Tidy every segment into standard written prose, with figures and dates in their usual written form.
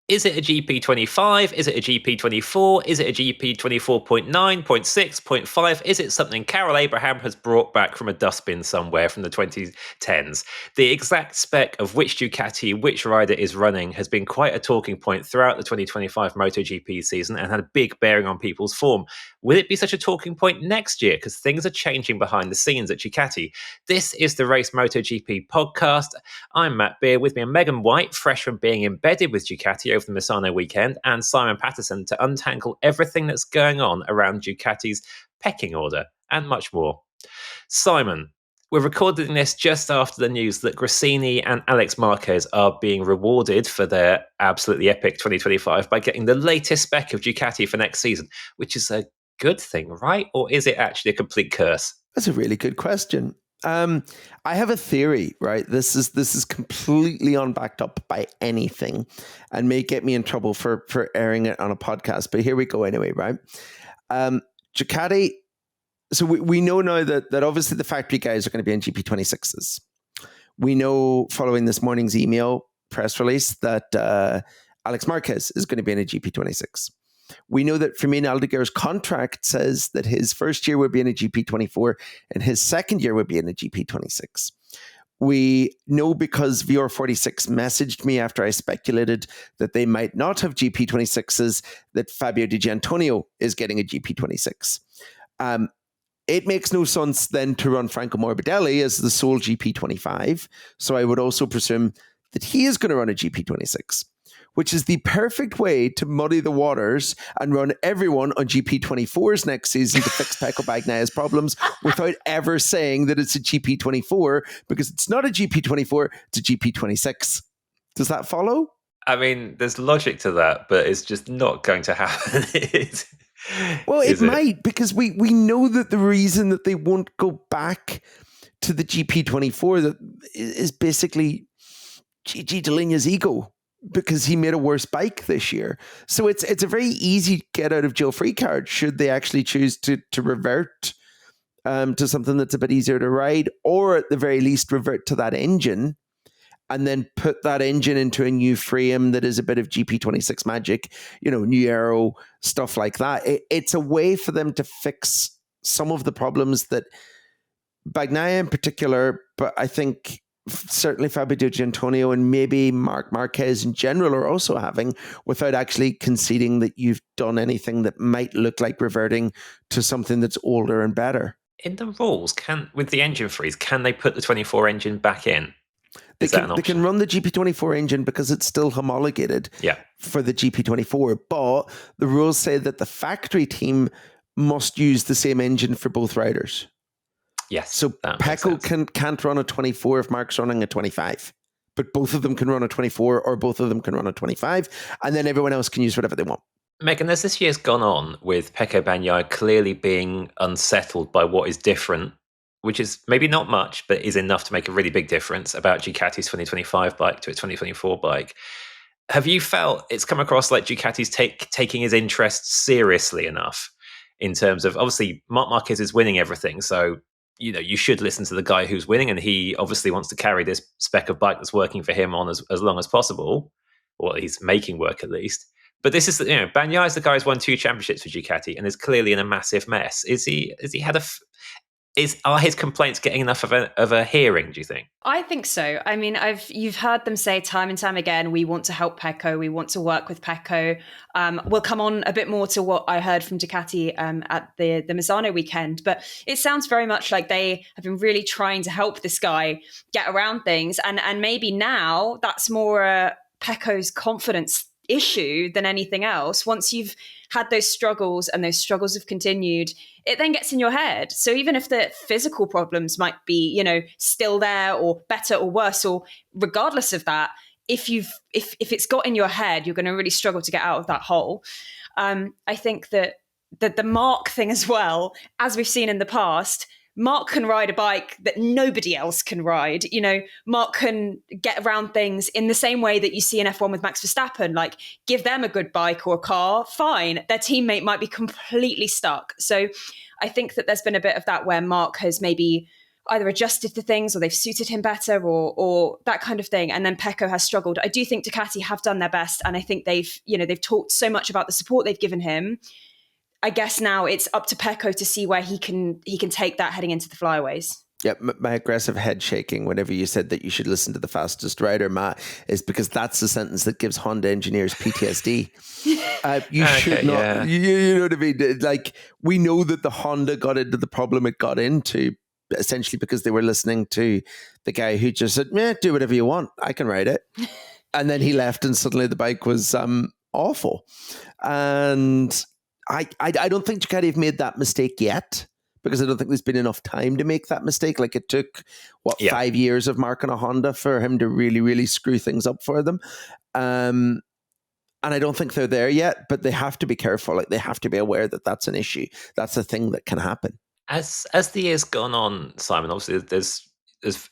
Is it a GP25? Is it a GP24? Is it a GP24.9, 0.6, 0.5? Is it something Carol Abraham has brought back from a dustbin somewhere from the 2010s? The exact spec of which Ducati, which rider is running has been quite a talking point throughout the 2025 MotoGP season and had a big bearing on people's form. Will it be such a talking point next year? Because things are changing behind the scenes at Ducati. This is the Race MotoGP podcast. I'm Matt Beer. With me are Megan White, fresh from being embedded with Ducati over the Misano weekend, and Simon Patterson to untangle everything that's going on around Ducati's pecking order and much more. Simon, we're recording this just after the news that Gresini and Alex Marquez are being rewarded for their absolutely epic 2025 by getting the latest spec of Ducati for next season, which is a good thing, right? Or is it actually a complete curse? That's a really good question. I have a theory, right? This is completely unbacked up by anything and may get me in trouble for airing it on a podcast, but here we go anyway, right? Ducati, so we know now that obviously the factory guys are going to be in GP26s. We know following this morning's email press release that Alex Marquez is going to be in a GP26. We know that Fermin Aldeguer's contract says that his first year would be in a GP24 and his second year would be in a GP26. We know because VR46 messaged me after I speculated that they might not have GP26s, that Fabio Di Gianantonio is getting a GP26. It makes no sense then to run Franco Morbidelli as the sole GP25. So I would also presume that he is going to run a GP26, which is the perfect way to muddy the waters and run everyone on GP24s next season to fix Pecco Bagnaia's problems without ever saying that it's a GP24, because it's not a GP24, it's a GP26. Does that follow? I mean, there's logic to that, but it's just not going to happen. Well, it might, because we know that the reason that they won't go back to the GP24 that is basically Gigi Dall'Igna's ego, because he made a worse bike this year. So it's a very easy get out of jail free card should they actually choose to revert to something that's a bit easier to ride, or at the very least revert to that engine and then put that engine into a new frame that is a bit of GP26 magic, new aero, stuff like that. It's a way for them to fix some of the problems that Bagnaia in particular, but I think certainly Fabio Di Gianantonio and maybe Marc Marquez in general are also having, without actually conceding that you've done anything that might look like reverting to something that's older and better. In the rules, with the engine freeze, can they put the 24 engine back in? They can run the GP24 engine because it's still homologated for the GP24, but the rules say that the factory team must use the same engine for both riders. Yes. So Pecco can't run a 24 if Mark's running a 25, but both of them can run a 24 or both of them can run a 25, and then everyone else can use whatever they want. Megan, as this year's gone on with Pecco Bagnaia clearly being unsettled by what is different, which is maybe not much, but is enough to make a really big difference about Ducati's 2025 bike to its 2024 bike. Have you felt it's come across like Ducati's taking his interests seriously enough in terms of, obviously, Marc Marquez is winning everything, so you should listen to the guy who's winning, and he obviously wants to carry this spec of bike that's working for him on as long as possible, or he's making work at least. But this is, Bagnaia is the guy who's won 2 championships for Ducati and is clearly in a massive mess. Are his complaints getting enough of a hearing, do you think? I think so. I mean, you've heard them say time and time again, we want to help Pecco, we want to work with Pecco. We'll come on a bit more to what I heard from Ducati at the Misano weekend, but it sounds very much like they have been really trying to help this guy get around things. And maybe now that's more Pecco's confidence issue than anything else. Once you've had those struggles and those struggles have continued, it then gets in your head. So even if the physical problems might be, still there or better or worse, or regardless of that, if it's got in your head, you're going to really struggle to get out of that hole. I think that the Mark thing as well, as we've seen in the past, Mark can ride a bike that nobody else can ride. Mark can get around things in the same way that you see in F1 with Max Verstappen. Like, give them a good bike or a car, fine. Their teammate might be completely stuck. So I think that there's been a bit of that where Mark has maybe either adjusted to things or they've suited him better or that kind of thing. And then Pecco has struggled. I do think Ducati have done their best, and I think they've talked so much about the support they've given him. I guess now it's up to Pecco to see where he can take that heading into the flyaways. Yeah, my aggressive head shaking whenever you said that you should listen to the fastest rider, Matt, is because that's the sentence that gives Honda engineers PTSD. You should not. Yeah. You know what I mean? Like, we know that the Honda got into the problem it got into essentially because they were listening to the guy who just said, do whatever you want. I can ride it. And then he left and suddenly the bike was awful. And I don't think Ducati have made that mistake yet, because I don't think there's been enough time to make that mistake. Like, it took, 5 years of Mark on a Honda for him to really, really screw things up for them. And I don't think they're there yet, but they have to be careful. Like, they have to be aware that that's an issue. That's a thing that can happen. As the year's gone on, Simon, obviously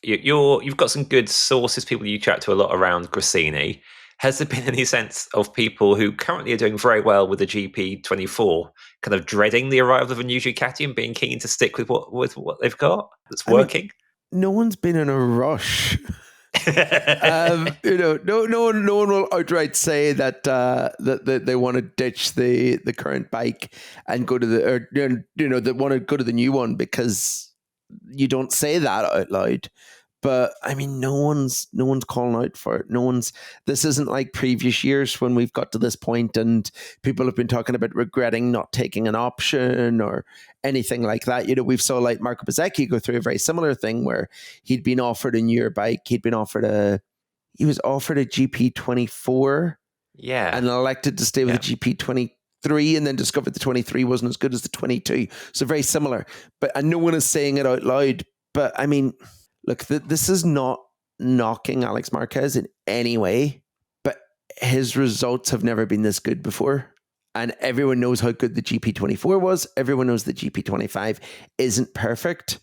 you've got some good sources, people you chat to a lot around Gresini. Has there been any sense of people who currently are doing very well with the GP24 kind of dreading the arrival of a new Ducati and being keen to stick with what they've got that's working? No one's been in a rush. No one will outright say that that they want to ditch the current bike and go to they want to go to the new one, because you don't say that out loud. But I mean, no one's calling out for it. This isn't like previous years when we've got to this point and people have been talking about regretting not taking an option or anything like that. We've saw like Marco Bezzecchi go through a very similar thing where he'd been offered a newer bike. He was offered a GP24. Yeah. And elected to stay with the GP23, and then discovered the 23 wasn't as good as the 22. So very similar. And no one is saying it out loud. But I mean, look, this is not knocking Alex Marquez in any way, but his results have never been this good before. And everyone knows how good the GP24 was. Everyone knows the GP25 isn't perfect.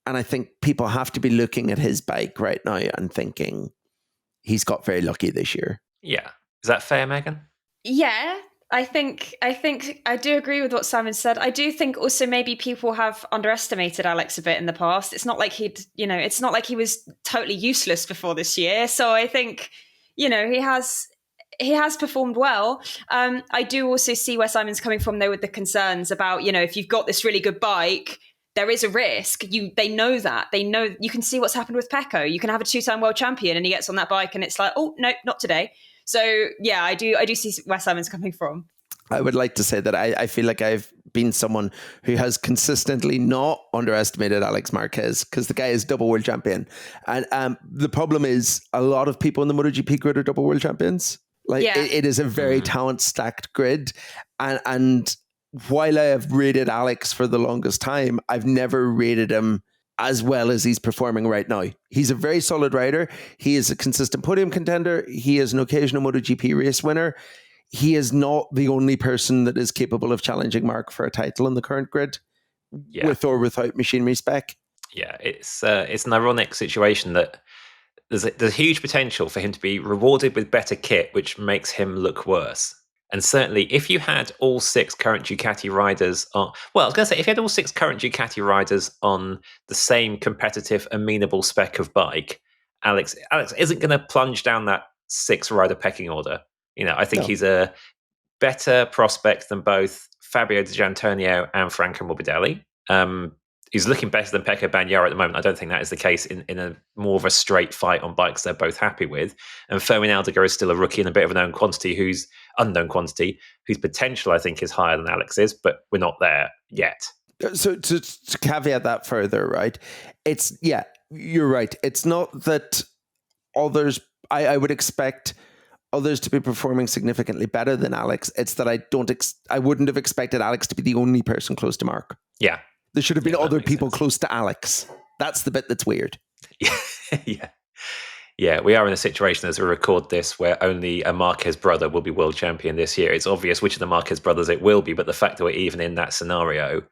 And I think people have to be looking at his bike right now and thinking he's got very lucky this year. Yeah. Is that fair, Megan? Yeah. I think I do agree with what Simon said. I do think also maybe people have underestimated Alex a bit in the past. It's not like it's not like he was totally useless before this year. So I think, he has performed well. I do also see where Simon's coming from though with the concerns about, if you've got this really good bike, there is a risk. They know that. They know, you can see what's happened with Pecco. You can have a 2-time world champion and he gets on that bike and it's like, oh no, not today. So yeah, I do see where Simon's coming from. I would like to say that I feel like I've been someone who has consistently not underestimated Alex Marquez, because the guy is double world champion. And the problem is a lot of people in the MotoGP grid are double world champions. Like it is a very talent stacked grid. And while I have rated Alex for the longest time, I've never rated him as well as he's performing right now. He's a very solid rider. He is a consistent podium contender. He is an occasional MotoGP race winner. He is not the only person that is capable of challenging Mark for a title in the current grid, with or without machinery spec. Yeah, it's an ironic situation that there's huge potential for him to be rewarded with better kit, which makes him look worse. And certainly, if you had all 6 current Ducati riders on, if you had all 6 current Ducati riders on the same competitive, amenable spec of bike, Alex isn't going to plunge down that 6-rider pecking order. I think he's a better prospect than both Fabio Di Giannantonio and Franco Morbidelli. He's looking better than Pecco Bagnaia at the moment. I don't think that is the case in a more of a straight fight on bikes they're both happy with. And Fermin Aldeguer is still a rookie and a bit of an unknown quantity, whose potential I think is higher than Alex is, but we're not there yet. So to caveat that further, right? You're right. It's not that others, I would expect others to be performing significantly better than Alex. It's that I wouldn't have expected Alex to be the only person close to Mark. Yeah. There should have been other people close to Alex. That's the bit that's weird. Yeah, we are in a situation as we record this where only a Marquez brother will be world champion this year. It's obvious which of the Marquez brothers it will be, but the fact that we're even in that scenario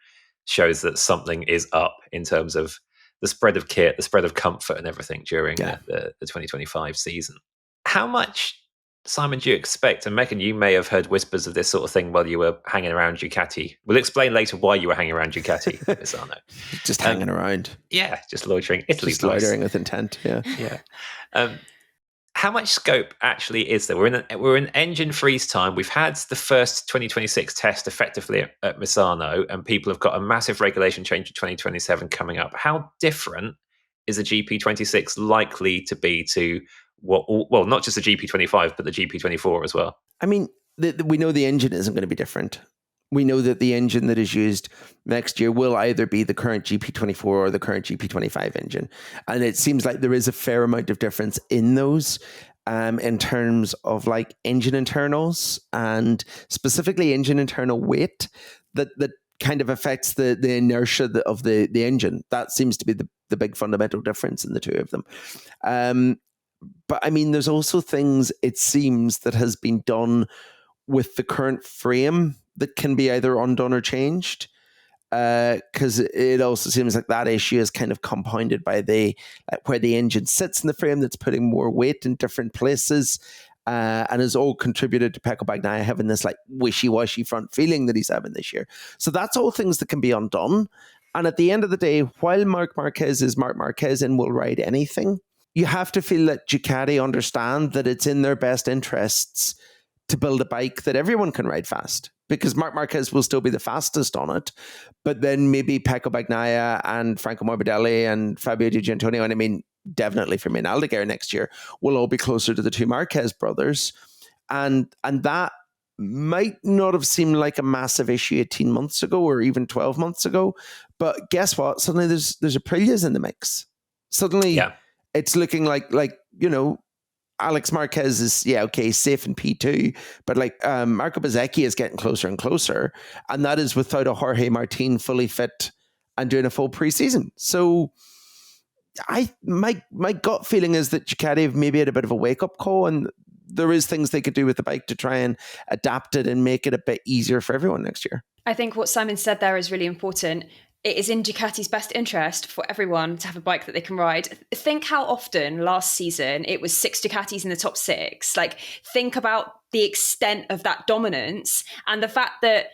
shows that something is up in terms of the spread of kit, the spread of comfort and everything during the 2025 season. How much Simon, do you expect, and Megan, you may have heard whispers of this sort of thing while you were hanging around Ducati. We'll explain later why you were hanging around Ducati, Misano. Just hanging around. Yeah, just loitering. Italy's just loitering with intent, yeah. Yeah. How much scope actually is there? We're in engine freeze time. We've had the first 2026 test effectively at Misano, and people have got a massive regulation change in 2027 coming up. How different is the GP26 likely to be to well, not just the GP25, but the GP24 as well? I mean, we know the engine isn't going to be different. We know that the engine that is used next year will either be the current GP24 or the current GP25 engine. And it seems like there is a fair amount of difference in those in terms of like engine internals and specifically engine internal weight that kind of affects the inertia of the engine. That seems to be the big fundamental difference in the two of them. But I mean, there's also things, it seems, that has been done with the current frame that can be either undone or changed. Because it also seems like that issue is kind of compounded by where the engine sits in the frame that's putting more weight in different places. And has all contributed to Pecco Bagnaia having this like wishy-washy front feeling that he's having this year. So that's all things that can be undone. And at the end of the day, while Marc Marquez is Marc Marquez and will ride anything, you have to feel that Ducati understand that it's in their best interests to build a bike that everyone can ride fast, because Marc Marquez will still be the fastest on it, but then maybe Pecco Bagnaia and Franco Morbidelli and Fabio Di Giannantonio, and I mean, definitely Fermin Aldeguer next year, will all be closer to the two Marquez brothers. And that might not have seemed like a massive issue 18 months ago or even 12 months ago, but guess what? Suddenly there's Aprilia's in the mix. Suddenly, it's looking like Alex Marquez is safe in P2, but like Marco Bezzecchi is getting closer and closer, and that is without a Jorge Martin fully fit and doing a full preseason. So my gut feeling is that Ducati have maybe had a bit of a wake up call, and there is things they could do with the bike to try and adapt it and make it a bit easier for everyone next year. I think what Simon said there is really important. It is in Ducati's best interest for everyone to have a bike that they can ride. Think how often last season it was 6 Ducatis in the top 6. Like, think about the extent of that dominance and the fact that,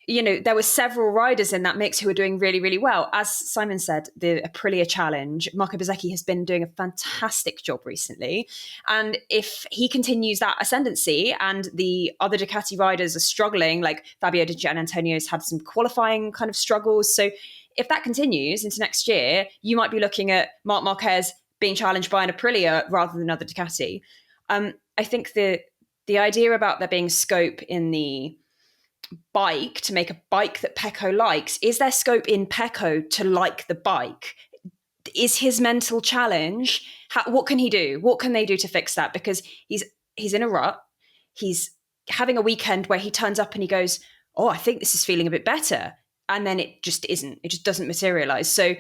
there were several riders in that mix who were doing really, really well. As Simon said, the Aprilia Challenge, Marco Bezzecchi has been doing a fantastic job recently. And if he continues that ascendancy and the other Ducati riders are struggling, like Fabio Di Giannantonio's had some qualifying kind of struggles. So if that continues into next year, you might be looking at Marc Marquez being challenged by an Aprilia rather than another Ducati. I think the idea about there being scope in the bike to make a bike that Pecco likes, is there scope in Pecco to like the bike? Is his mental challenge, what can he do? What can they do to fix that? Because he's in a rut. He's having a weekend where he turns up and he goes, oh, I think this is feeling a bit better. And then it just isn't. It just doesn't materialize. So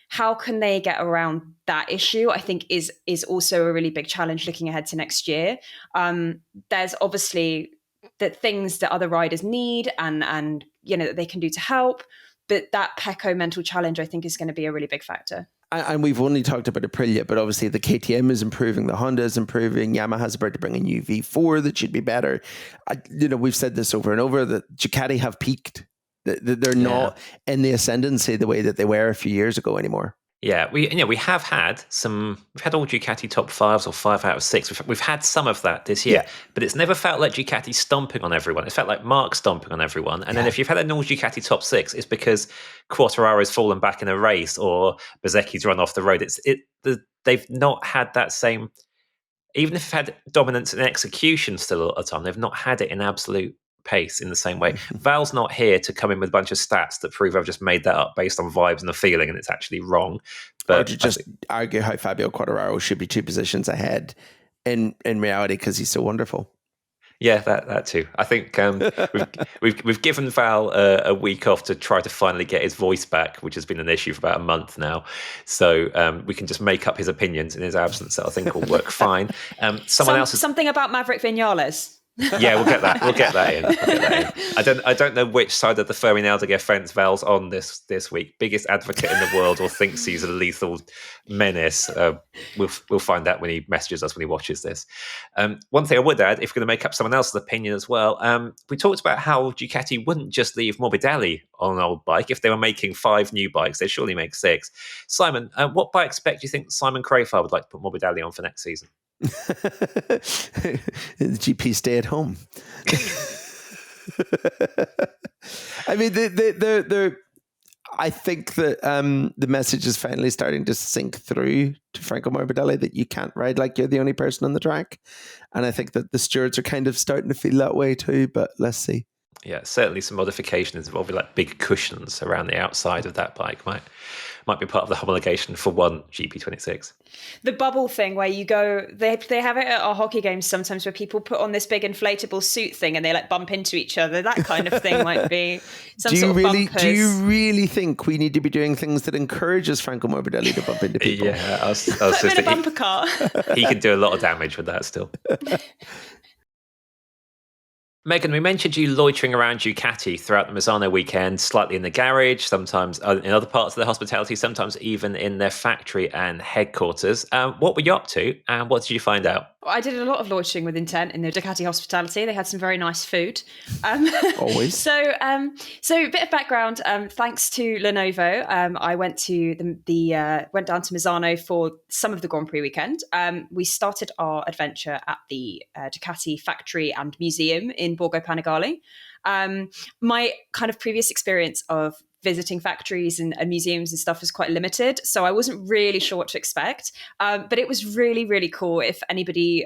how can they get around that issue? I think is also a really big challenge looking ahead to next year. There's obviously the things that other riders need and that they can do to help. But that Pecco mental challenge, I think, is going to be a really big factor. And we've only talked about Aprilia, but obviously the KTM is improving, the Honda is improving, Yamaha's about to bring a new V4 that should be better. We've said this over and over, that Ducati have peaked. They're not in the ascendancy the way that they were a few years ago anymore. Yeah, we've had all Ducati top 5s or 5 out of 6. We've had some of that this year, but it's never felt like Ducati stomping on everyone. It's felt like Marc stomping on everyone. And then if you've had an all Ducati top 6, it's because Quartararo's fallen back in a race or Bezzecchi's run off the road. They've not had that same, even if they've had dominance in execution still a lot of the time, they've not had it in absolute pace in the same way. Val's not here to come in with a bunch of stats that prove I've just made that up based on vibes and a feeling and it's actually wrong. But or to just argue how Fabio Quartararo should be 2 positions ahead in reality because he's so wonderful. Yeah, that too. I think we've given Val a week off to try to finally get his voice back, which has been an issue for about a month now. So we can just make up his opinions in his absence. That I think will work fine. Something about Maverick Viñales. Yeah, we'll get that. We'll get that in. I don't know which side of the Fermin Aldeguer fence Val's on this week. Biggest advocate in the world, or thinks he's a lethal menace. We'll find out when he messages us when he watches this. One thing I would add, if we're going to make up someone else's opinion as well, we talked about how Ducati wouldn't just leave Morbidelli on an old bike. If they were making 5 new bikes, they'd surely make 6. Simon, what bike spec do you think Simon Crafar would like to put Morbidelli on for next season? The GP stay at home. I mean, I think that the message is finally starting to sink through to Franco Morbidelli that you can't ride like you're the only person on the track, and I think that the stewards are kind of starting to feel that way too. But let's see. Yeah, certainly some modifications involving like big cushions around the outside of that bike might be part of the homologation for one GP26. The bubble thing where you go, they have it at our hockey games sometimes where people put on this big inflatable suit thing and they like bump into each other. That kind of thing might be some sort of bumpers. Do you really think we need to be doing things that encourages Franco Morbidelli to bump into people? Yeah, I was Put him in a bumper car. He can do a lot of damage with that still. Megan, we mentioned you loitering around Ducati throughout the Misano weekend, slightly in the garage, sometimes in other parts of the hospitality, sometimes even in their factory and headquarters. What were you up to, and what did you find out? I did a lot of loitering with intent in the Ducati hospitality. They had some very nice food. Always. So a bit of background. Thanks to Lenovo, I went to went down to Misano for some of the Grand Prix weekend. We started our adventure at the Ducati factory and museum in Borgo Panigale. My kind of previous experience of visiting factories and museums and stuff was quite limited, so I wasn't really sure what to expect. But it was really, really cool. If anybody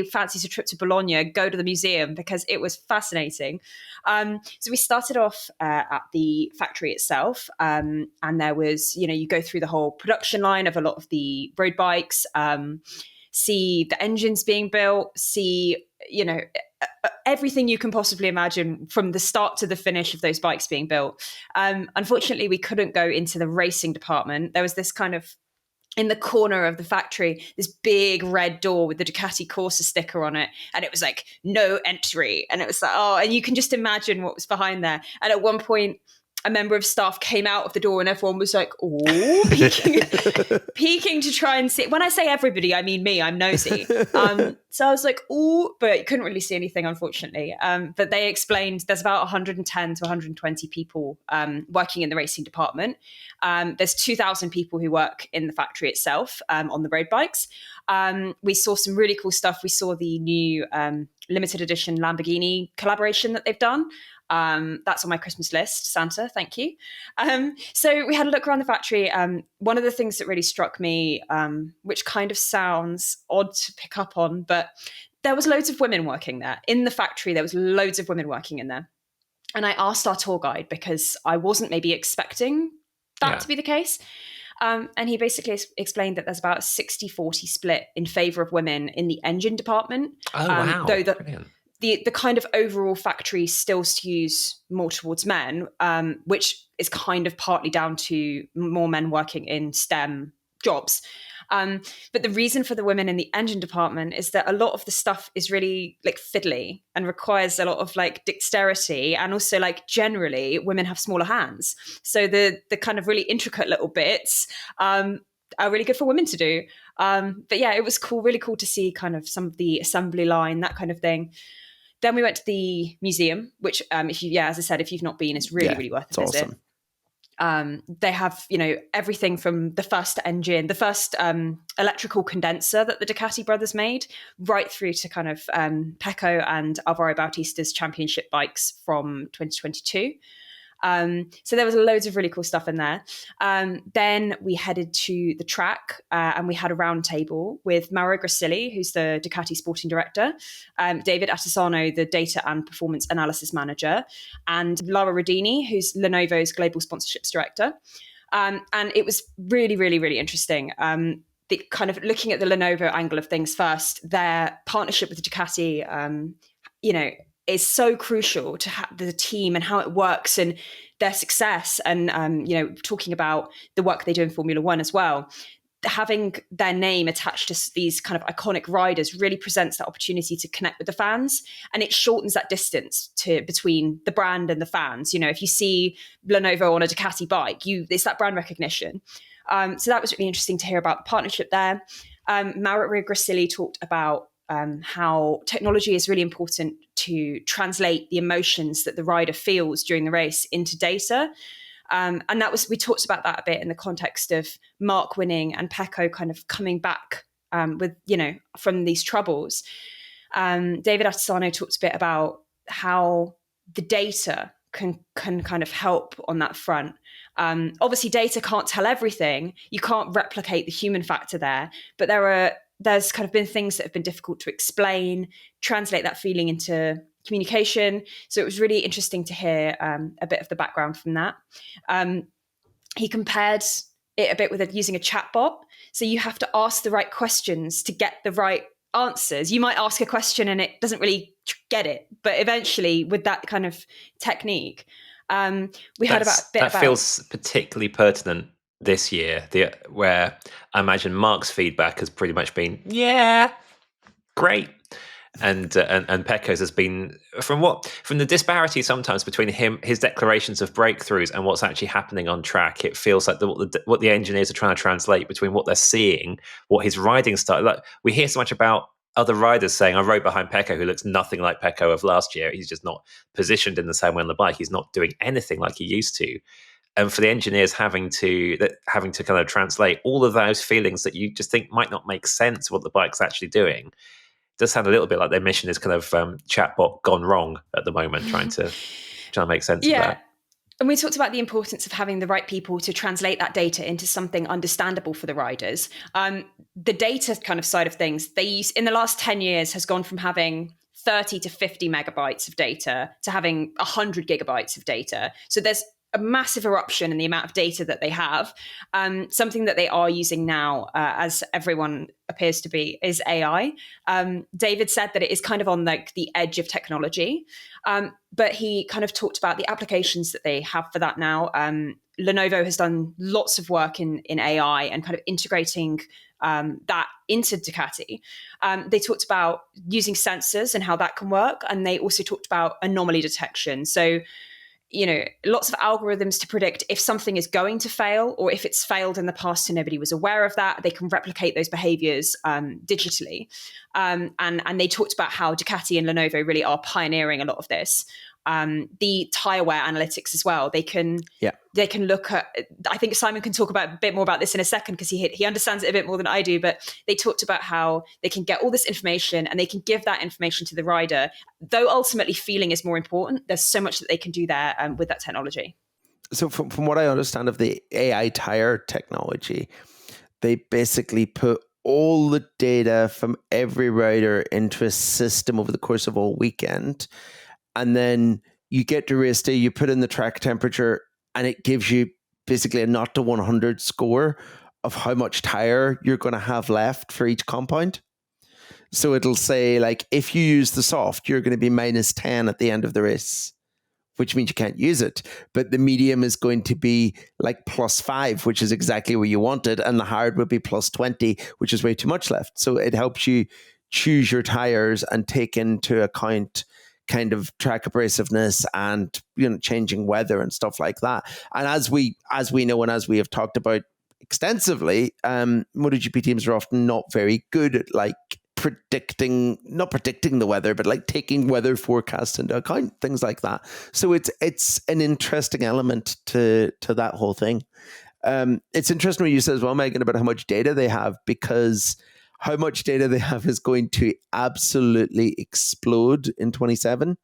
fancies a trip to Bologna, go to the museum because it was fascinating. So we started off at the factory itself, and there was, you go through the whole production line of a lot of the road bikes, see the engines being built, see, everything you can possibly imagine from the start to the finish of those bikes being built. Unfortunately, we couldn't go into the racing department. There was this kind of, in the corner of the factory, this big red door with the Ducati Corsa sticker on it. And it was like, no entry. And it was like, oh, and you can just imagine what was behind there. And at one point, a member of staff came out of the door and everyone was like, oh, peeking to try and see. When I say everybody, I mean me, I'm nosy. So I was like, oh, but you couldn't really see anything, unfortunately. But they explained there's about 110 to 120 people working in the racing department. There's 2,000 people who work in the factory itself on the road bikes. We saw some really cool stuff. We saw the new limited edition Lamborghini collaboration that they've done. That's on my Christmas list, Santa, thank you. So we had a look around the factory. One of the things that really struck me, which kind of sounds odd to pick up on, but there was loads of women working there. In the factory, there was loads of women working in there. And I asked our tour guide because I wasn't maybe expecting that to be the case. And he basically explained that there's about a 60-40 split in favor of women in the engine department. Oh, wow. Though Brilliant. The kind of overall factory still skews more towards men, which is kind of partly down to more men working in STEM jobs. But the reason for the women in the engine department is that a lot of the stuff is really like fiddly and requires a lot of like dexterity, and also like generally women have smaller hands. So the kind of really intricate little bits are really good for women to do. But yeah, it was cool, really cool to see kind of some of the assembly line, that kind of thing. Then we went to the museum, which, as I said, if you've not been, it's really, really worth a visit. Awesome. They have, everything from the first engine, the first electrical condenser that the Ducati brothers made, right through to kind of Pecco and Alvaro Bautista's championship bikes from 2022. So there was loads of really cool stuff in there. Then we headed to the track and we had a round table with Mauro Grassilli, who's the Ducati sporting director, David Attisano, the data and performance analysis manager, and Lara Rodini, who's Lenovo's global sponsorships director. And it was really, really, really interesting. The kind of looking at the Lenovo angle of things first, their partnership with Ducati, is so crucial to the team and how it works and their success. And, talking about the work they do in Formula One as well. having their name attached to these kind of iconic riders really presents that opportunity to connect with the fans, and it shortens that distance between the brand and the fans. If you see Lenovo on a Ducati bike, it's that brand recognition. So that was really interesting to hear about the partnership there. Mauro Grassilli talked about how technology is really important to translate the emotions that the rider feels during the race into data. And we talked about that a bit in the context of Mark winning and Pecco kind of coming back from these troubles. David Attisano talked a bit about how the data can kind of help on that front. Obviously, data can't tell everything. You can't replicate the human factor there, but there's kind of been things that have been difficult to explain, translate that feeling into communication. So it was really interesting to hear a bit of the background from that. He compared it a bit with using a chatbot. So you have to ask the right questions to get the right answers. You might ask a question and it doesn't really get it, but eventually with that kind of technique, that feels particularly pertinent this year, where I imagine Mark's feedback has pretty much been, yeah, great. And Pecco's has been from the disparity sometimes between his declarations of breakthroughs and what's actually happening on track. It feels like what the engineers are trying to translate between what they're seeing, what his riding style. Like, we hear so much about other riders saying, "I rode behind Pecco, who looks nothing like Pecco of last year. He's just not positioned in the same way on the bike. He's not doing anything like he used to." And for the engineers having to kind of translate all of those feelings that you just think might not make sense what the bike's actually doing, does sound a little bit like their mission is kind of chatbot gone wrong at the moment, trying to make sense of that. And we talked about the importance of having the right people to translate that data into something understandable for the riders. The data kind of side of things, in the last 10 years has gone from having 30 to 50 megabytes of data to having 100 gigabytes of data. So there's a massive eruption in the amount of data that they have. Something that they are using now, as everyone appears to be, is AI. David said that it is kind of on like the edge of technology, but he kind of talked about the applications that they have for that now. Lenovo has done lots of work in AI and kind of integrating that into Ducati. They talked about using sensors and how that can work, and they also talked about anomaly detection. So lots of algorithms to predict if something is going to fail or if it's failed in the past and nobody was aware of that. They can replicate those behaviors digitally. And they talked about how Ducati and Lenovo really are pioneering a lot of this. The tire wear analytics as well. They can look at, I think Simon can talk about a bit more about this in a second because he understands it a bit more than I do, but they talked about how they can get all this information and they can give that information to the rider, though ultimately feeling is more important. There's so much that they can do there with that technology. So from what I understand of the AI tire technology, they basically put all the data from every rider into a system over the course of all weekend. And then you get to race day, you put in the track temperature, and it gives you basically a 0 to 100 score of how much tire you're going to have left for each compound. So it'll say, like, if you use the soft, you're going to be -10 at the end of the race, which means you can't use it. But the medium is going to be like +5, which is exactly where you want it. And the hard would be +20, which is way too much left. So it helps you choose your tires and take into account kind of track abrasiveness and changing weather and stuff like that. And as we know, and as we have talked about extensively, MotoGP teams are often not very good at like not predicting the weather, but like taking weather forecasts into account, things like that. So it's an interesting element to that whole thing. It's interesting what you said as well, Megan, about how much data they have, because how much data they have is going to absolutely explode in 27,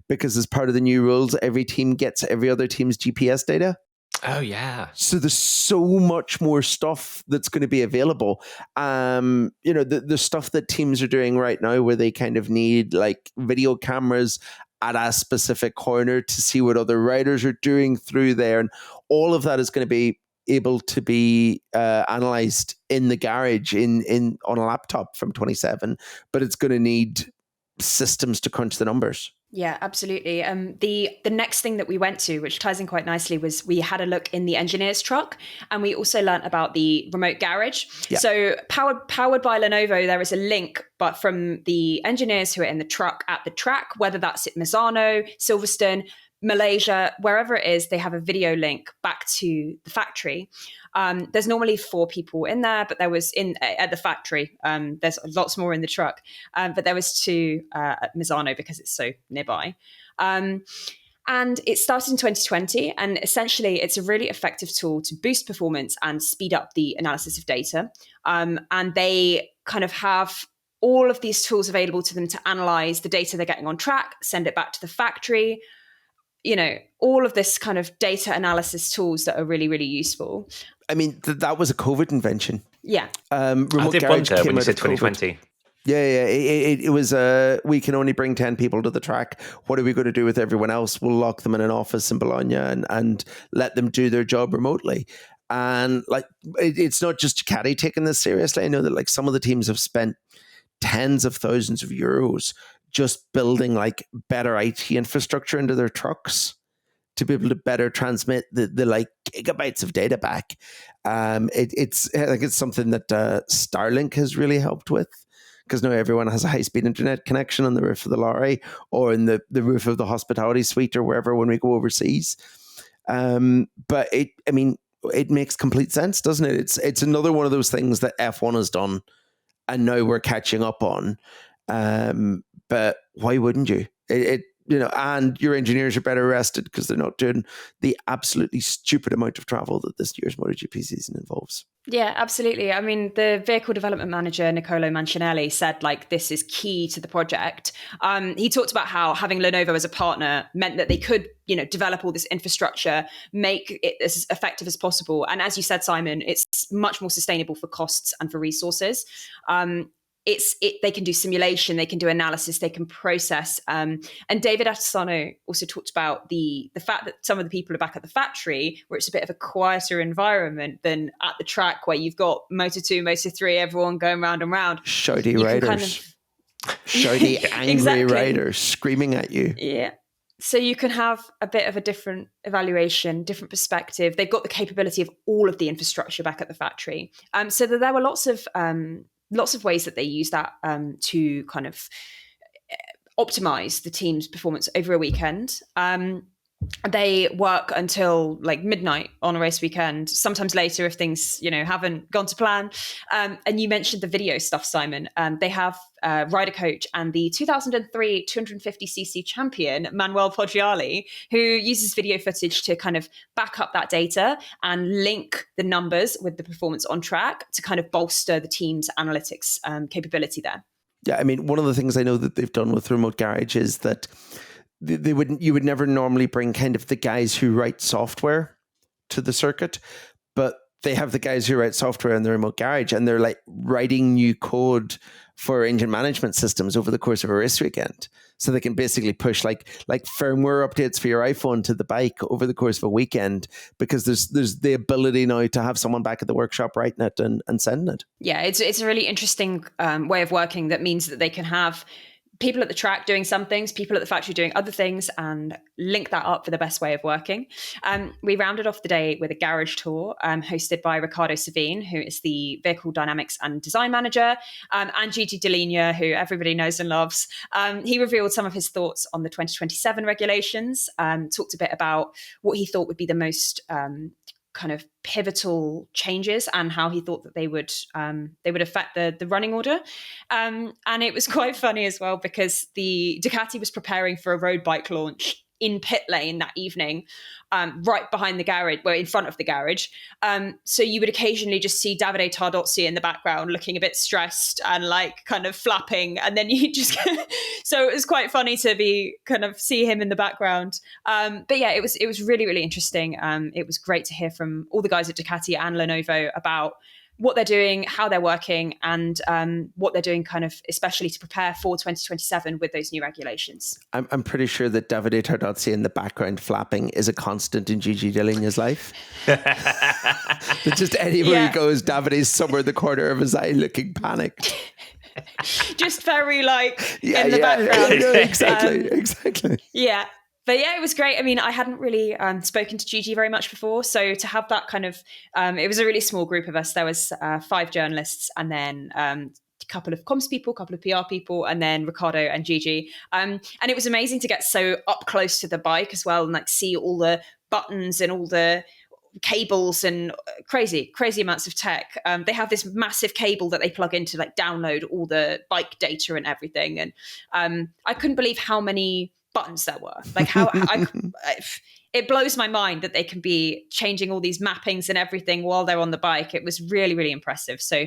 because as part of the new rules, every team gets every other team's GPS data. Oh, yeah. So there's so much more stuff that's going to be available. The stuff that teams are doing right now where they kind of need like video cameras at a specific corner to see what other riders are doing through there. And all of that is going to be able to be analyzed in the garage on a laptop from 27, but it's going to need systems to crunch the numbers. Yeah, absolutely. The next thing that we went to, which ties in quite nicely, was we had a look in the engineer's truck, and we also learnt about the remote garage. Yeah. So powered by Lenovo, there is a link, but from the engineers who are in the truck at the track, whether that's at Misano, Silverstone, Malaysia, wherever it is, they have a video link back to the factory. There's normally 4 people in there, but there was at the factory. There's lots more in the truck, but there was 2 at Misano because it's so nearby. And it started in 2020, and essentially it's a really effective tool to boost performance and speed up the analysis of data. And they kind of have all of these tools available to them to analyze the data they're getting on track, send it back to the factory. All of this kind of data analysis tools that are really, really useful. I mean, that was a COVID invention. Yeah. Remote I did garage wonder came when you out said of COVID. 2020. Yeah. It was we can only bring 10 people to the track. What are we going to do with everyone else? We'll lock them in an office in Bologna and let them do their job remotely. And like, it's not just Ducati taking this seriously. I know that like some of the teams have spent tens of thousands of euros just building like better IT infrastructure into their trucks to be able to better transmit the like gigabytes of data back. It's something that Starlink has really helped with, because now everyone has a high-speed internet connection on the roof of the lorry or in the roof of the hospitality suite or wherever when we go overseas. But it makes complete sense, doesn't it? It's another one of those things that F1 has done and now we're catching up on. But why wouldn't you? And your engineers are better rested because they're not doing the absolutely stupid amount of travel that this year's MotoGP season involves. Yeah, absolutely. I mean, the vehicle development manager, Nicolo Mancinelli, said like this is key to the project. He talked about how having Lenovo as a partner meant that they could, develop all this infrastructure, make it as effective as possible. And as you said, Simon, it's much more sustainable for costs and for resources. They can do simulation, they can do analysis, they can process. And David Attisano also talked about the fact that some of the people are back at the factory where it's a bit of a quieter environment than at the track where you've got Moto2, Moto3, everyone going round and round. Shouty riders. Shouty, angry Exactly. riders screaming at you. Yeah. So you can have a bit of a different evaluation, different perspective. They've got the capability of all of the infrastructure back at the factory. So there were lots of ways that they use that to kind of optimize the team's performance over a weekend. They work until like midnight on a race weekend, sometimes later if things, haven't gone to plan. And you mentioned the video stuff, Simon. They have rider coach and the 2003 250cc champion, Manuel Poggiali, who uses video footage to kind of back up that data and link the numbers with the performance on track to kind of bolster the team's analytics capability there. Yeah, I mean, one of the things I know that they've done with Remote Garage is that you would never normally bring kind of the guys who write software to the circuit, but they have the guys who write software in the Remote Garage, and they're like writing new code for engine management systems over the course of a race weekend. So they can basically push like firmware updates for your iPhone to the bike over the course of a weekend, because there's the ability now to have someone back at the workshop writing it and sending it. Yeah, it's a really interesting way of working that means that they can have people at the track doing some things, people at the factory doing other things, and link that up for the best way of working. We rounded off the day with a garage tour hosted by Riccardo Savine, who is the vehicle dynamics and design manager, and Gigi Dell'Igna, who everybody knows and loves. He revealed some of his thoughts on the 2027 regulations, talked a bit about what he thought would be the most kind of pivotal changes and how he thought that they would affect the running order. And it was quite funny as well, because the Ducati was preparing for a road bike launch in pit lane that evening, right behind the garage, well, in front of the garage. So you would occasionally just see Davide Tardozzi in the background looking a bit stressed and like kind of flapping. And then you just, so it was quite funny to be kind of see him in the background. But yeah, it was really, really interesting. It was great to hear from all the guys at Ducati and Lenovo about what they're doing, how they're working, and what they're doing kind of especially to prepare for 2027 with those new regulations. I'm pretty sure that Davide Tardozzi in the background flapping is a constant in Gigi Dell'Igna's life. That just anywhere he goes, Davide's somewhere in the corner of his eye looking panicked. just very like in the background. Exactly. Yeah. But yeah, it was great. I mean, I hadn't really spoken to Gigi very much before. So to have that kind of, it was a really small group of us. There was 5 journalists and then a couple of comms people, a couple of PR people, and then Ricardo and Gigi. And it was amazing to get so up close to the bike as well and like see all the buttons and all the cables and crazy amounts of tech. They have this massive cable that they plug in to like download all the bike data and everything. And I couldn't believe how many buttons there were. Like it blows my mind that they can be changing all these mappings and everything while they're on the bike. It was really, really impressive. So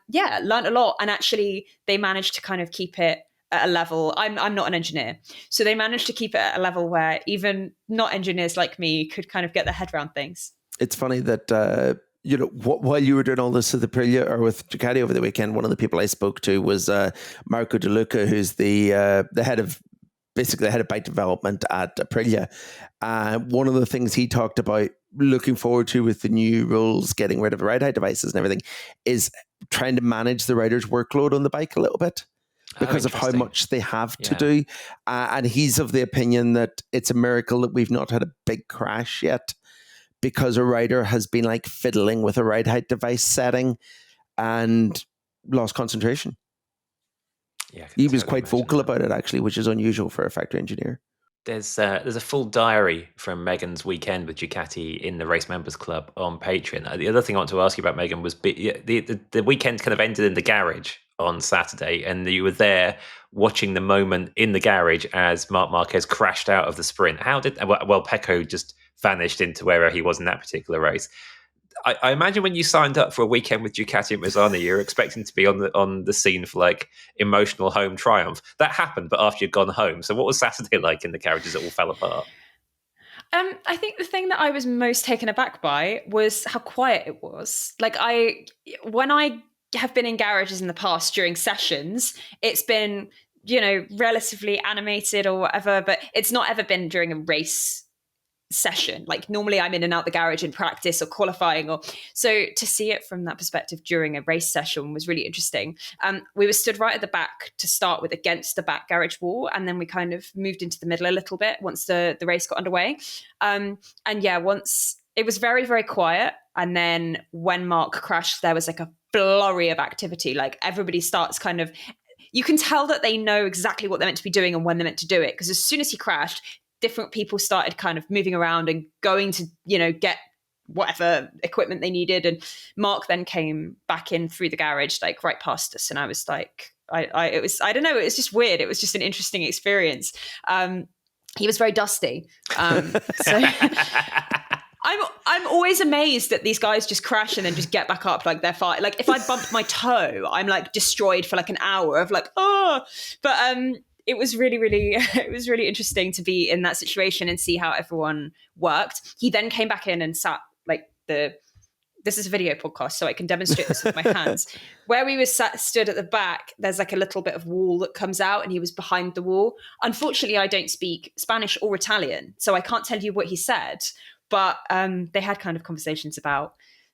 yeah, learned a lot. And actually they managed to kind of keep it at a level. I'm not an engineer. So they managed to keep it at a level where even not engineers like me could kind of get their head around things. It's funny that, while you were doing all this with Aprilia or with Ducati over the weekend, one of the people I spoke to was Marco De Luca, who's the head of bike development at Aprilia. One of the things he talked about looking forward to with the new rules, getting rid of the ride height devices and everything, is trying to manage the rider's workload on the bike a little bit because of how much they have to do. And he's of the opinion that it's a miracle that we've not had a big crash yet because a rider has been like fiddling with a ride height device setting and lost concentration. Yeah, he was quite vocal about it, actually, which is unusual for a factory engineer. There's a full diary from Megan's weekend with Ducati in the Race Members Club on Patreon. The other thing I want to ask you about, Megan, was the weekend kind of ended in the garage on Saturday, and you were there watching the moment in the garage as Marc Marquez crashed out of the sprint. Pecco just vanished into wherever he was in that particular race. I imagine when you signed up for a weekend with Ducati at Misano, you're expecting to be on the scene for like emotional home triumph. That happened, but after you'd gone home. So what was Saturday like in the garages that all fell apart? I think the thing that I was most taken aback by was how quiet it was. Like when I have been in garages in the past during sessions, it's been, relatively animated or whatever, but it's not ever been during a race session. Like normally I'm in and out the garage in practice or qualifying, or so to see it from that perspective during a race session was really interesting. We were stood right at the back to start with against the back garage wall, and then we kind of moved into the middle a little bit once the race got underway. Once it was very, very quiet, and then when Mark crashed, there was like a flurry of activity. Like everybody starts kind of, you can tell that they know exactly what they're meant to be doing and when they're meant to do it, because as soon as he crashed, different people started kind of moving around and going to, get whatever equipment they needed. And Mark then came back in through the garage, like right past us. And I was like, I don't know, it was just weird. It was just an interesting experience. He was very dusty. So I'm always amazed that these guys just crash and then just get back up like they're fine. Like if I bumped my toe, I'm like destroyed for like an hour of like, oh, but it was really, really, it was really interesting to be in that situation and see how everyone worked. He then came back in and sat like this is a video podcast, so I can demonstrate this with my hands. Where we were stood at the back, there's like a little bit of wall that comes out, and he was behind the wall. Unfortunately, I don't speak Spanish or Italian, so I can't tell you what he said. But they had kind of conversations about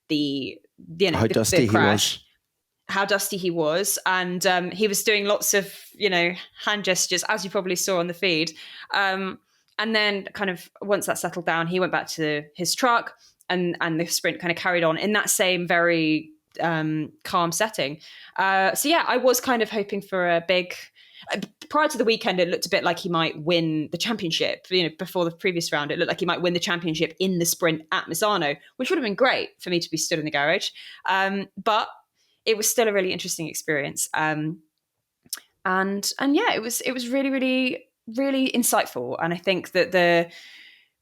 the dusty crash. He was. How dusty he was, and he was doing lots of hand gestures, as you probably saw on the feed, and then kind of once that settled down, he went back to his truck, and the sprint kind of carried on in that same very calm setting. I was kind of hoping for a big prior to the weekend, it looked a bit like he might win the championship. Before the previous round, it looked like he might win the championship in the sprint at Misano, which would have been great for me to be stood in the garage, but it was still a really interesting experience. And it was really, really, really insightful. And I think that the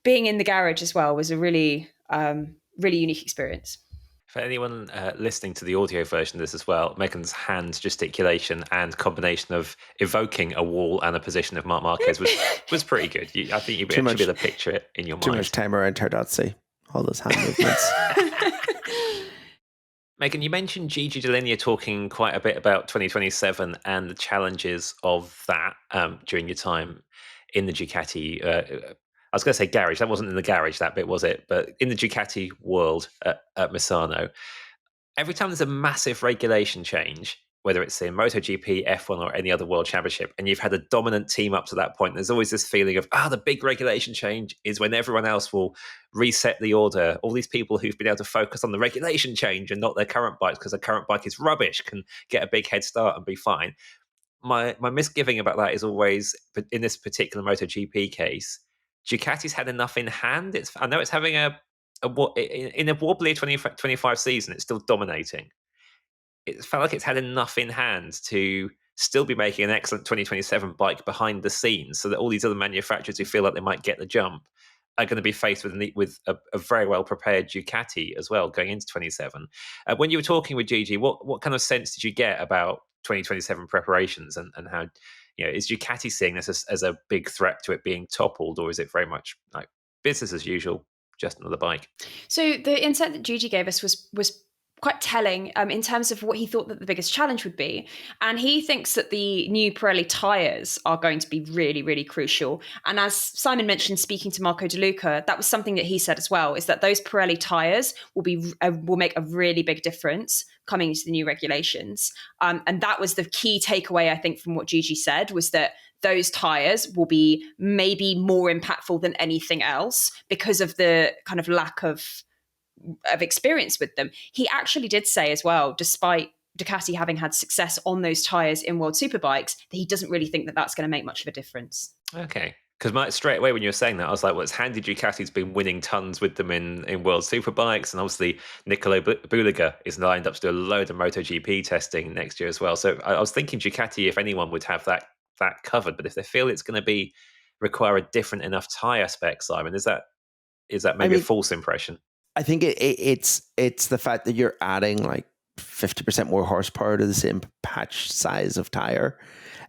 being in the garage as well was a really, really unique experience. For anyone listening to the audio version of this as well, Megan's hand gesticulation and combination of evoking a wall and a position of Marc Marquez was pretty good. I think you should be able to picture it in your mind. Too much time around Tardazzi, all those hand movements. Megan, you mentioned Gigi Dall'Igna talking quite a bit about 2027 and the challenges of that during your time in the Ducati. I was going to say garage. That wasn't in the garage, that bit, was it? But in the Ducati world at Misano, every time there's a massive regulation change, whether it's in MotoGP, F1, or any other world championship, and you've had a dominant team up to that point, there's always this feeling of, the big regulation change is when everyone else will reset the order. All these people who've been able to focus on the regulation change and not their current bikes because their current bike is rubbish can get a big head start and be fine. My misgiving about that is always, in this particular MotoGP case, Ducati's had enough in hand. I know it's having in a wobbly 2025 season, it's still dominating. It felt like it's had enough in hand to still be making an excellent 2027 bike behind the scenes, so that all these other manufacturers who feel like they might get the jump are going to be faced with a very well prepared Ducati as well going into 27. When you were talking with Gigi, what kind of sense did you get about 2027 preparations and how, is Ducati seeing this as a big threat to it being toppled, or is it very much like business as usual, just another bike? So the insight that Gigi gave us was quite telling in terms of what he thought that the biggest challenge would be. And he thinks that the new Pirelli tyres are going to be really, really crucial. And as Simon mentioned, speaking to Marco De Luca, that was something that he said as well, is that those Pirelli tyres will make a really big difference coming into the new regulations. And that was the key takeaway, I think, from what Gigi said, was that those tyres will be maybe more impactful than anything else because of the kind of lack of experience with them. He actually did say as well, despite Ducati having had success on those tyres in World Superbikes, that he doesn't really think that that's going to make much of a difference. Okay. Because straight away when you were saying that, I was like, well, it's handy Ducati's been winning tons with them in World Superbikes, and obviously Nicolo Bulega is lined up to do a load of MotoGP testing next year as well. So I was thinking Ducati, if anyone, would have that covered. But if they feel it's going to require a different enough tyre spec, Simon, is that maybe a false impression? I think it's the fact that you're adding like 50% more horsepower to the same patch size of tire.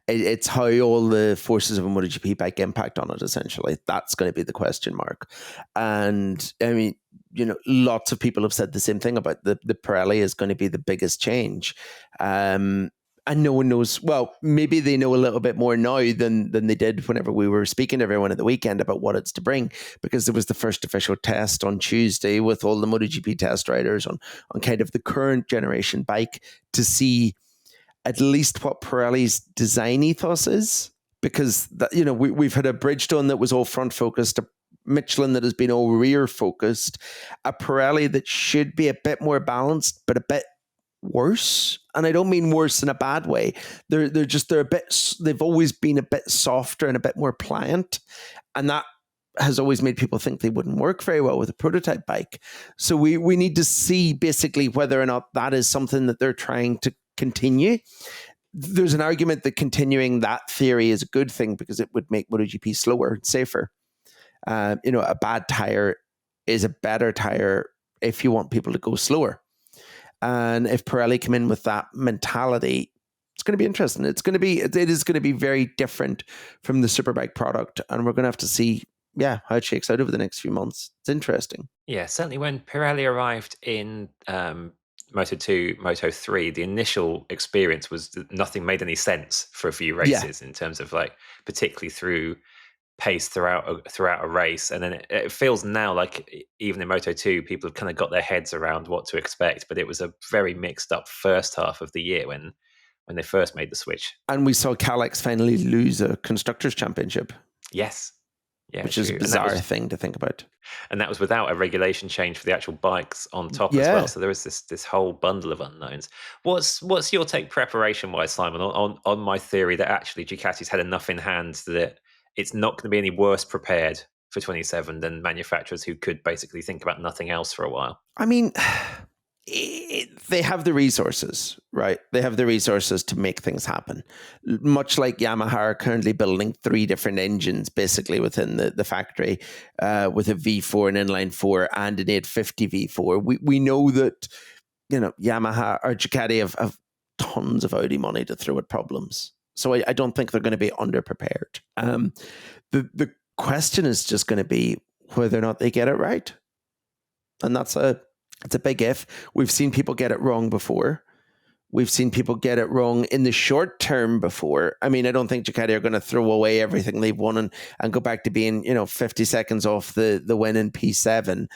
It's how all the forces of a MotoGP bike impact on it, essentially. That's going to be the question mark. And I mean, lots of people have said the same thing about the Pirelli is going to be the biggest change. And no one knows, well, maybe they know a little bit more now than they did whenever we were speaking to everyone at the weekend about what it's to bring, because there was the first official test on Tuesday with all the MotoGP test riders on kind of the current generation bike to see at least what Pirelli's design ethos is. Because, we've had a Bridgestone that was all front focused, a Michelin that has been all rear focused, a Pirelli that should be a bit more balanced, but a bit worse. And I don't mean worse in a bad way. They've always been a bit softer and a bit more pliant. And that has always made people think they wouldn't work very well with a prototype bike. So we need to see basically whether or not that is something that they're trying to continue. There's an argument that continuing that theory is a good thing because it would make MotoGP slower and safer. A bad tire is a better tire if you want people to go slower. And if Pirelli come in with that mentality, it's going to be interesting. It is going to be very different from the Superbike product. And we're going to have to see, how it shakes out over the next few months. It's interesting. Yeah, certainly when Pirelli arrived in Moto2, Moto3, the initial experience was that nothing made any sense for a few races in terms of particularly through pace throughout a race. And then it feels now like even in Moto2, people have kind of got their heads around what to expect, but it was a very mixed up first half of the year when they first made the switch. And we saw Kalex finally lose a Constructors' Championship. Yes. Yeah, which is a bizarre thing to think about. And that was without a regulation change for the actual bikes on top as well. So there is this whole bundle of unknowns. What's your take preparation-wise, Simon, on my theory that actually Ducati's had enough in hand that it's not going to be any worse prepared for 27 than manufacturers who could basically think about nothing else for a while? I mean, they have the resources, right? They have the resources to make things happen. Much like Yamaha are currently building 3 different engines basically within the factory with a V4, an inline 4, and an 850 V4. We know that, Yamaha or Ducati have tons of Audi money to throw at problems. So I don't think they're going to be underprepared. The question is just going to be whether or not they get it right. And it's a big if. We've seen people get it wrong before. We've seen people get it wrong in the short term before. I mean, I don't think Ducati are going to throw away everything they've won and go back to being, 50 seconds off the win in P7.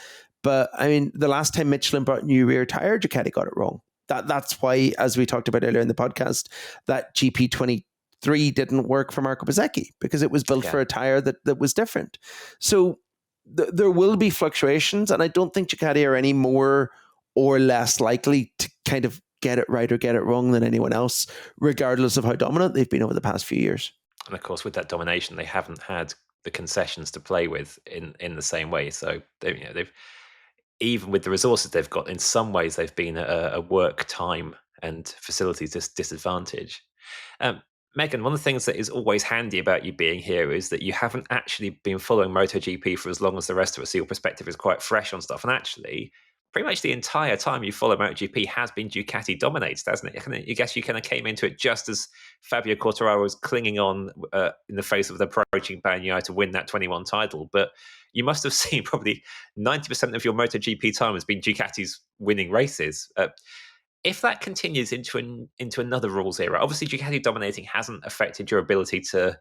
But I mean, the last time Michelin brought new rear tire, Ducati got it wrong. That's why, as we talked about earlier in the podcast, that GP23 didn't work for Marco Bezzecchi, because it was built for a tire that was different. So there will be fluctuations, and I don't think Ducati are any more or less likely to kind of get it right or get it wrong than anyone else, regardless of how dominant they've been over the past few years. And of course, with that domination, they haven't had the concessions to play with in the same way. So they've even with the resources they've got, in some ways they've been a work time and facilities disadvantage. Megan, one of the things that is always handy about you being here is that you haven't actually been following MotoGP for as long as the rest of us. So your perspective is quite fresh on stuff. And actually, pretty much the entire time you follow MotoGP has been Ducati dominated, hasn't it? I guess you kind of came into it just as Fabio Quartararo was clinging on in the face of the approaching Bagnaia to win that 21 title. But you must have seen probably 90% of your MotoGP time has been Ducati's winning races. If that continues into another rules era, obviously Ducati dominating hasn't affected your ability to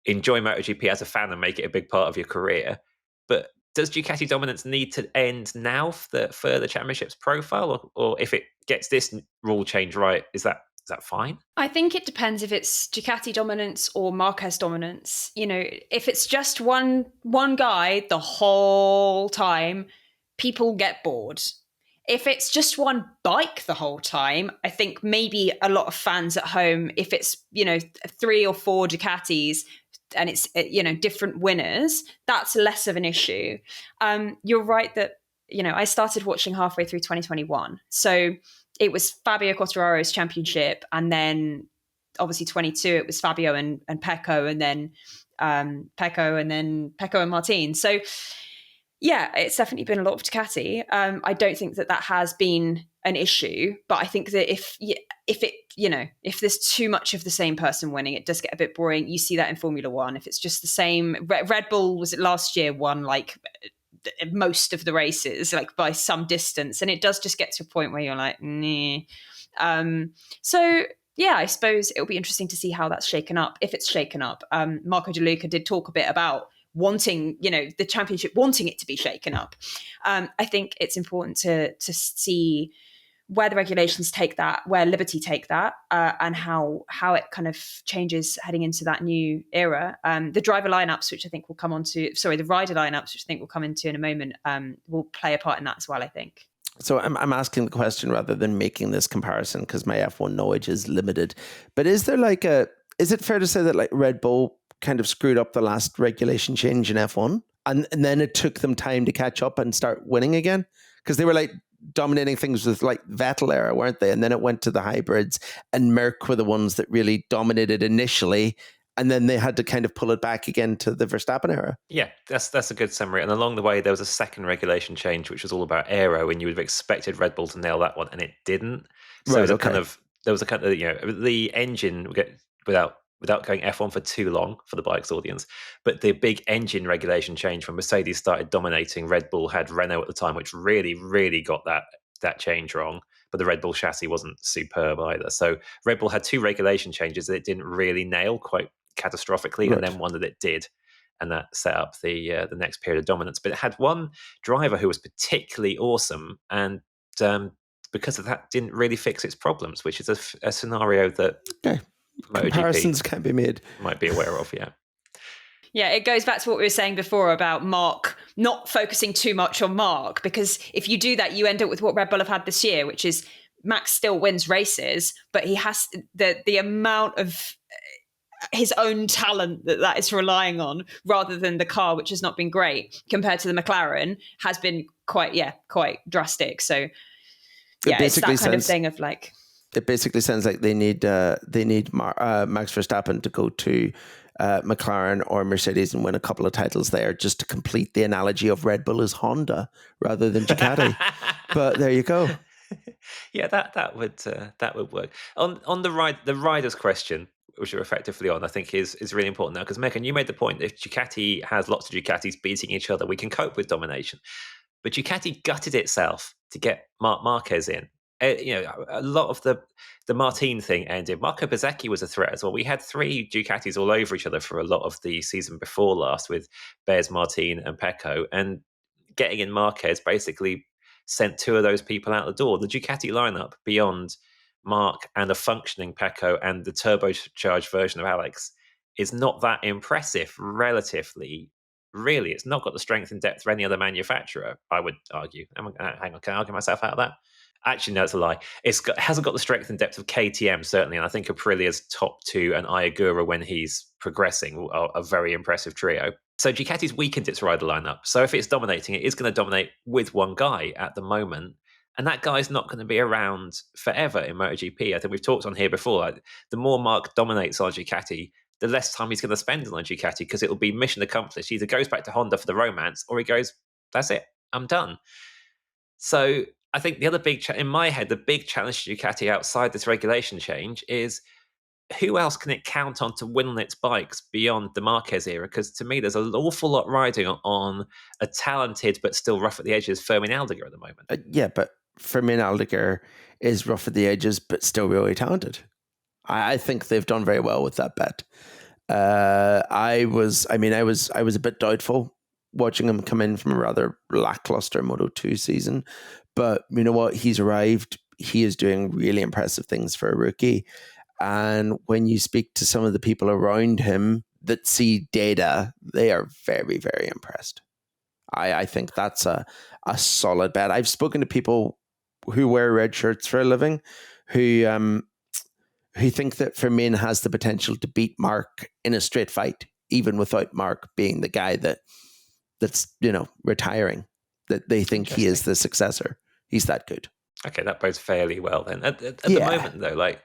enjoy MotoGP as a fan and make it a big part of your career. But does Ducati dominance need to end now for the championship's profile, or if it gets this rule change right, is that fine? I think it depends if it's Ducati dominance or Marquez dominance. If it's just one guy the whole time, people get bored. If it's just one bike the whole time, I think maybe a lot of fans at home, if it's 3 or 4 Ducatis and it's different winners, that's less of an issue. You're right that I started watching halfway through 2021, so it was Fabio Quartararo's championship, and then obviously 22 it was Fabio and Pecco, and then Pecco and Martin. So yeah, it's definitely been a lot of Ducati. I don't think that has been an issue, but I think that if there's too much of the same person winning, it does get a bit boring. You see that in Formula One. If it's just the same, Red Bull was it last year won like most of the races, like by some distance, and it does just get to a point where you're like, nah. So yeah, I suppose it'll be interesting to see how that's shaken up. If it's shaken up, Marco De Luca did talk a bit about wanting, the championship, wanting it to be shaken up. I think it's important to see where the regulations take that, where Liberty take that, and how it kind of changes heading into that new era. The driver lineups, which I think we'll come on to, the rider lineups, which I think we'll come into in a moment, will play a part in that as well, I think. So I'm asking the question rather than making this comparison, because my F1 knowledge is limited. But is it fair to say that like Red Bull kind of screwed up the last regulation change in F1, and then it took them time to catch up and start winning again? Because they were like dominating things with like Vettel era, weren't they? And then it went to the hybrids, and Merc were the ones that really dominated initially, and then they had to kind of pull it back again to the Verstappen era. Yeah, that's a good summary. And along the way, there was a second regulation change, which was all about aero, and you would have expected Red Bull to nail that one, and it didn't. So there was a kind of the engine without going F1 for too long for the bike's audience, but the big engine regulation change when Mercedes started dominating. Red Bull had Renault at the time, which really, really got that change wrong. But the Red Bull chassis wasn't superb either. So Red Bull had 2 regulation changes that it didn't really nail quite catastrophically, right, and then one that it did, and that set up the next period of dominance. But it had one driver who was particularly awesome, and because of that, didn't really fix its problems, which is a scenario that comparisons can be made. Might be aware of, yeah. Yeah, it goes back to what we were saying before about Mark not focusing too much on Mark, because if you do that, you end up with what Red Bull have had this year, which is Max still wins races, but he has the amount of his own talent that is relying on, rather than the car, which has not been great compared to the McLaren, has been quite drastic. So yeah, it's that kind of thing of like. It basically sounds like they need Max Verstappen to go to McLaren or Mercedes and win a couple of titles there, just to complete the analogy of Red Bull as Honda rather than Ducati. But there you go. Yeah, that would work. On the riders question, which you're effectively on, I think is really important now, because Megan, you made the point that if Ducati has lots of Ducatis beating each other, we can cope with domination. But Ducati gutted itself to get Marc Marquez in. A lot of the Martin thing ended. Marco Bezzecchi was a threat as well. We had 3 Ducatis all over each other for a lot of the season before last, with Bez, Martin, and Pecco, and getting in Marquez basically sent two of those people out the door. The Ducati lineup, beyond Mark and a functioning Pecco and the turbocharged version of Alex, is not that impressive relatively. Really, it's not got the strength and depth of any other manufacturer, I would argue. Hang on, can I argue myself out of that? Actually, no, it's a lie. It hasn't got the strength and depth of KTM, certainly, and I think Aprilia's top two and Ayagura, when he's progressing, are a very impressive trio. So Ducati's weakened its rider lineup. So if it's dominating, it is going to dominate with one guy at the moment. And that guy's not going to be around forever in MotoGP. I think we've talked on here before. Like, the more Mark dominates on Ducati, the less time he's going to spend on Ducati, because it will be mission accomplished. He either goes back to Honda for the romance, or he goes, that's it, I'm done. So I think the other big, in my head, the big challenge to Ducati outside this regulation change is, who else can it count on to win on its bikes beyond the Marquez era? Because to me, there's an awful lot riding on a talented but still rough at the edges Fermin Aldeguer at the moment. Yeah, but Fermin Aldeguer is rough at the edges but still really talented. I think they've done very well with that bet. I was a bit doubtful watching him come in from a rather lackluster Moto2 season, but you know what? He's arrived. He is doing really impressive things for a rookie. And when you speak to some of the people around him that see data, they are very, very impressed. I think that's a solid bet. I've spoken to people who wear red shirts for a living who think that Fermin has the potential to beat Mark in a straight fight, even without Mark being the guy that's retiring. That they think he is the successor. He's that good. Okay, that bodes fairly well then. At the moment, though, like,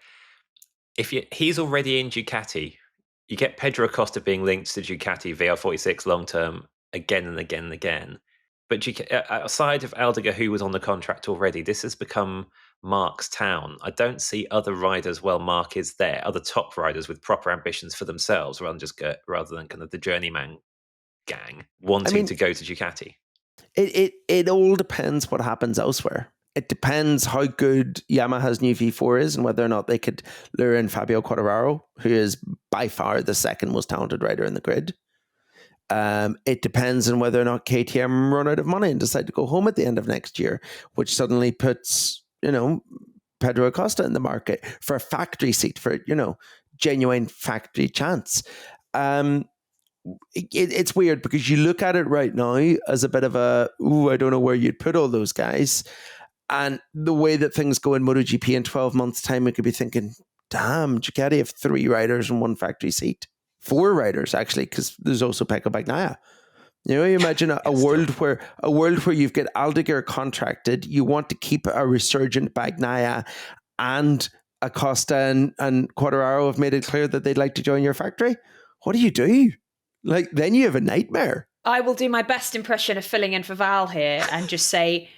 he's already in Ducati, you get Pedro Acosta being linked to Ducati VR46 long term again and again and again. But outside of Aldeguer, who was on the contract already, this has become Mark's town. I don't see other riders while Mark is there, other top riders with proper ambitions for themselves, rather than kind of the journeyman gang wanting to go to Ducati. It all depends what happens elsewhere. It depends how good Yamaha's new V4 is and whether or not they could lure in Fabio Quartararo, who is by far the second most talented rider in the grid. It depends on whether or not KTM run out of money and decide to go home at the end of next year, which suddenly puts, Pedro Acosta in the market for a factory seat, for, genuine factory chance. It's weird because you look at it right now as a bit of I don't know where you'd put all those guys. And the way that things go in MotoGP in 12 months' time, we could be thinking, damn, Ducati have 3 riders and 1 factory seat. 4 riders, actually, because there's also Pecco Bagnaia. You imagine a world where you've got Aldeguer contracted, you want to keep a resurgent Bagnaia, and Acosta and Quartararo have made it clear that they'd like to join your factory. What do you do? Like, then you have a nightmare. I will do my best impression of filling in for Val here and just say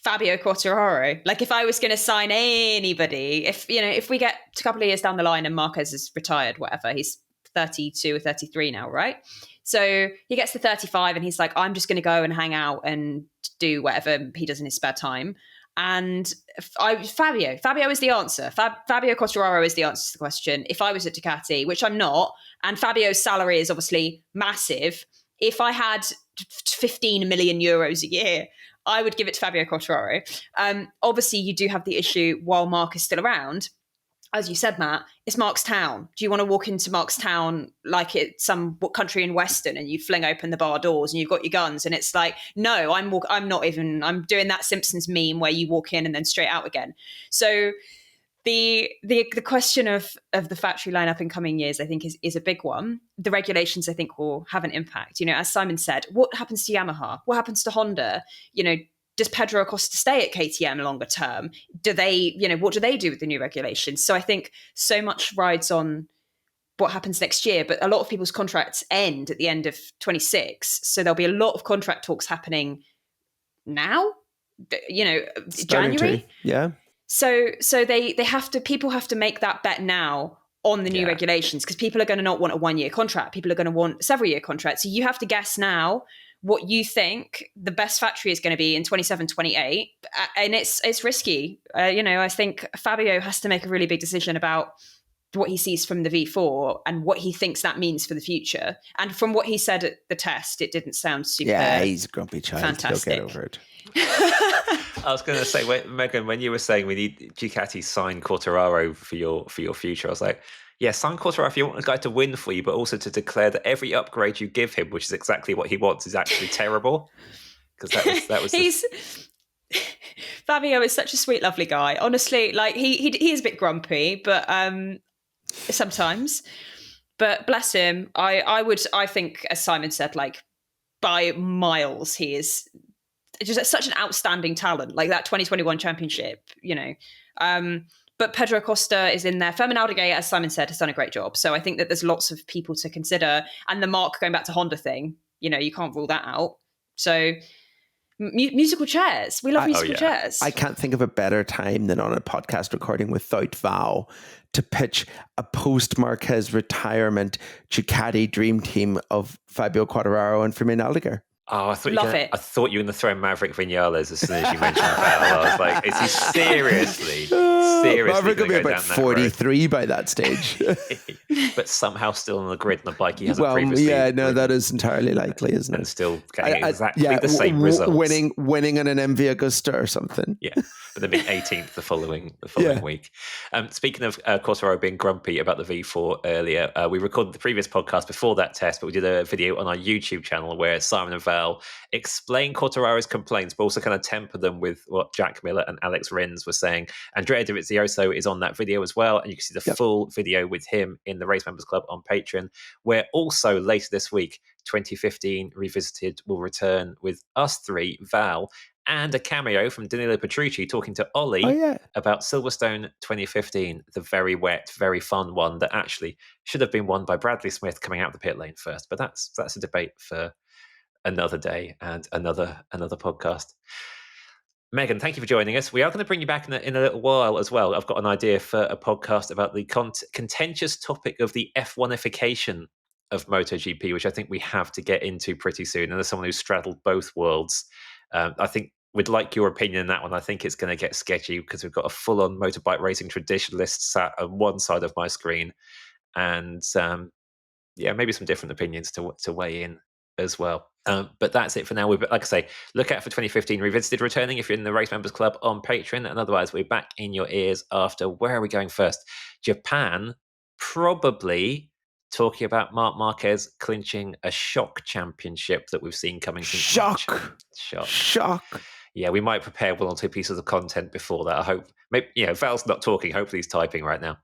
Fabio Quartararo. Like, if I was going to sign anybody, if we get a couple of years down the line and Marquez is retired, whatever, he's 32 or 33 now, right? So he gets to 35 and he's like, I'm just going to go and hang out and do whatever he does in his spare time. And Fabio is the answer. Fabio Quartararo is the answer to the question. If I was at Ducati, which I'm not, and Fabio's salary is obviously massive, if I had 15 million euros a year, I would give it to Fabio Quartararo. Obviously, you do have the issue while Mark is still around. As you said, Matt, it's Mark's town. Do you want to walk into Mark's town like it's some country in Western and you fling open the bar doors and you've got your guns? And it's like, no, I'm doing that Simpsons meme where you walk in and then straight out again. So the question of the factory lineup in coming years, I think, is a big one. The regulations, I think, will have an impact. As Simon said, what happens to Yamaha? What happens to Honda? Does Pedro Acosta stay at KTM longer term? What do they do with the new regulations? So I think so much rides on what happens next year, but a lot of people's contracts end at the end of 26. So there'll be a lot of contract talks happening now, January. Yeah. So people have to make that bet now on the new regulations, because people are going to not want a 1-year contract. People are going to want several year contracts. So you have to guess now what you think the best factory is going to be in 27, 28. And it's risky. I think Fabio has to make a really big decision about what he sees from the V4 and what he thinks that means for the future. And from what he said at the test, it didn't sound super he's a grumpy child. fantastic. He'll get over it. I was going to say, Megan, when you were saying we need Ducati sign Quartararo for your future, I was like, yeah, sign Quartararo if you want a guy to win for you, but also to declare that every upgrade you give him, which is exactly what he wants, is actually terrible. Because that was Fabio is such a sweet, lovely guy. Honestly, like he is a bit grumpy, but sometimes. But bless him. I think, as Simon said, like by miles, he is just such an outstanding talent. Like that 2021 championship, But Pedro Costa is in there. Fermin Aldeguer, as Simon said, has done a great job. So I think that there's lots of people to consider. And the Mark going back to Honda thing, you can't rule that out. So musical chairs. We love musical chairs. I can't think of a better time than on a podcast recording without Val to pitch a post-Marquez retirement Ducati dream team of Fabio Quartararo and Fermin Aldeguer. Oh, I thought you were going to throw Maverick Vinales as soon as you mentioned Val. I was like, is he seriously Maverick will be about 43 by that stage. But somehow still on the grid on the bike he hasn't previously. Yeah, no, that is entirely likely, isn't it? And still getting exactly the same results. Winning on an MV Agusta or something. Yeah, but then being 18th the following week. Speaking of Quartararo being grumpy about the V4 earlier, we recorded the previous podcast before that test, but we did a video on our YouTube channel where Simon and Val explain Quartararo's complaints, but also kind of temper them with what Jack Miller and Alex Rins were saying. Andrea Dovizioso is on that video as well, and you can see the full video with him in the Race Members Club on Patreon, where also later this week, 2015 Revisited will return with us three, Val, and a cameo from Danilo Petrucci talking to Ollie about Silverstone 2015, the very wet, very fun one that actually should have been won by Bradley Smith coming out of the pit lane first. But that's a debate for another day and another podcast. Megan, thank you for joining us. We are going to bring you back in a little while as well. I've got an idea for a podcast about the contentious topic of the F1ification of MotoGP, which I think we have to get into pretty soon. And as someone who's straddled both worlds, I think we'd like your opinion on that one. I think it's going to get sketchy because we've got a full-on motorbike racing traditionalist sat on one side of my screen, and maybe some different opinions to weigh in as well. But that's it for now. Like I say, look out for 2015 Revisited returning if you're in the Race Members Club on Patreon, and otherwise we're back in your ears after. Where are we going first? Japan, probably talking about Marc Marquez clinching a shock championship that we've seen coming since March. Shock. Yeah, we might prepare one or two pieces of content before that. I hope. Maybe Val's not talking. Hopefully he's typing right now.